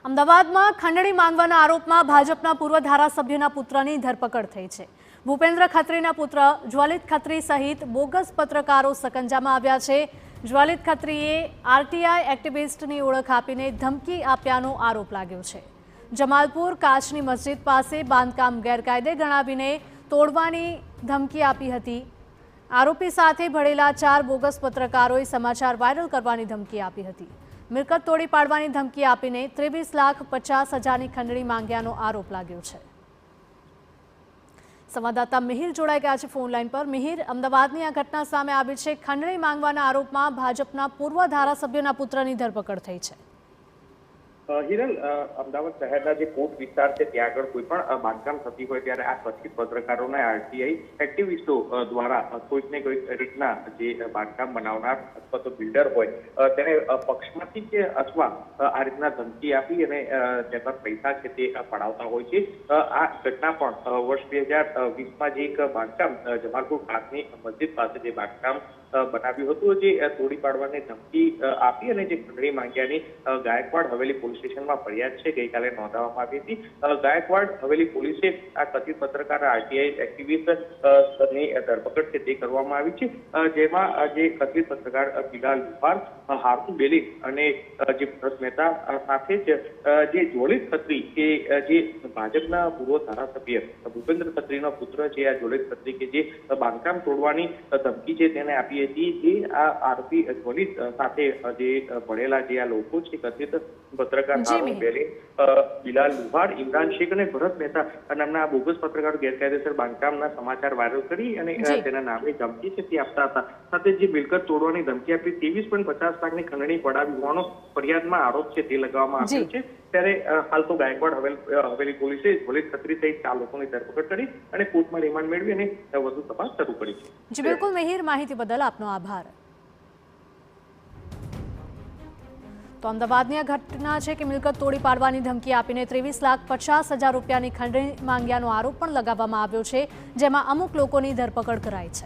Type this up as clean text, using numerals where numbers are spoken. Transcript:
અમદાવાદમાં ખંડણી માંગવાના આરોપમાં ભાજપના પૂર્વ ધારાસભ્યના પુત્રની ધરપકડ થઈ છે। ભૂપેન્દ્ર ખત્રીના પુત્ર જ્વલિત ખત્રી સહિત બોગસ પત્રકારો સકંજામાં આવ્યા છે। જ્વલિત ખત્રીએ આરટીઆઈ એક્ટિવિસ્ટની ઓળખ આપીને ધમકી આપ્યાનો આરોપ લાગ્યો છે। જમાલપુર કાચની મસ્જિદ પાસે બાંધકામ ગેરકાયદે ગણાવીને તોડવાની ધમકી આપી હતી। આરોપી સાથે ભળેલા 4 બોગસ પત્રકારોએ સમાચાર વાયરલ કરવાની ધમકી આપી હતી। મિલકત તોડી પાડવાની ધમકી આપીને 23,50,000ની ખંડણી માંગ્યાનો આરોપ લાગ્યો છે। સંવાદદાતા મિહિર જોડાઈ ગયા છે ફોન લાઈન પર। મિહિર, અમદાવાદની આ ઘટના સામે આવી છે। ખંડણી માંગવાના આરોપમાં ભાજપના પૂર્વ ધારાસભ્યના પુત્રની ધરપકડ થઈ છે। હિરલ, અમદાવાદ શહેરના જે કોટ વિસ્તાર છે ત્યાં આગળ કોઈ પણ બાંધકામ થતી હોય ત્યારે આ કથિત પત્રકારોને આરટીઆઈ એક્ટિવિસ્ટો દ્વારા કોઈક ને કોઈક રીતના જે બાંધકામ બનાવનાર અથવા તો બિલ્ડર હોય તેને પક્ષમાંથી કે અથવા આ રીતના ધમકી આપી અને જેના પૈસા છે તે પડાવતા હોય છે। આ ઘટના પણ વર્ષ 2020માં જે એક બાંધકામ જમાલપુર કાચની મસ્જિદ પાસે જે બાંધકામ બનાવ્યું હતું, જે તોડી પાડવાની ધમકી આપી અને જે ખંડણી માંગ્યાની ગાયકવાડ હવેલી પોલીસ સ્ટેશનમાં ફરિયાદ છે ગઈકાલે નોંધાવવામાં આવી હતી। ગાયકવાડ હવેલી પોલીસે આ કથિત પત્રકાર આરટીઆઈ એક્ટિવિસ્ટની ધરપકડ છે તે કરવામાં આવી છે, જેમાં જે કથિત પત્રકાર બિલાલ લુહાર, હારૂન બેલી અને જે ભરત મહેતા સાથે જ જે જ્વલિત ખત્રી કે જે ભાજપના પૂર્વ ધારાસભ્ય ભૂપેન્દ્ર ખત્રીનો પુત્ર છે, આ જ્વલિત ખત્રી કે જે બાંધકામ તોડવાની ધમકી છે તેને આપી હતી, જે આ આરોપી જ્વલિત સાથે જે ભળેલા જે આ લોકો છે કથિત પત્રકાર હારૂન બેલી, બિલાલ લુહાર, ઇમરાન શેખ અને ભરત મહેતા નામના આ બોગસ પત્રકારો ગેરકાયદેસર બાંધકામના સમાચાર વાયરલ કરી અને તેના નામે ધમકી છે તે આપતા હતા। સાથે જે મિલકત તોડવાની ધમકી આપી 23,50 લાખની ખંડણી પડાવી હોવાનો ફરિયાદમાં આરોપ છે તે લગાવવામાં આવ્યો છે। ત્યારે હાલ તો ગાયકવાડ હવેલી પોલીસે જ્વલિત ખત્રી સહિત 4 લોકોની ધરપકડ કરી અને કોર્ટમાં રિમાન્ડ મેળવી અને વધુ તપાસ શરૂ કરી છે। જી બિલકુલ મિહિર, માહિતી બદલ આપનો આભાર। તો અમદાવાદની આ ઘટના છે કે મિલકત તોડી પાડવાની ધમકી આપીને 23,50,000 રૂપિયાની ખંડણી માંગ્યાનો આરોપ પણ લગાવવામાં આવ્યો છે, જેમાં અમુક લોકોની ધરપકડ કરાઈ છે।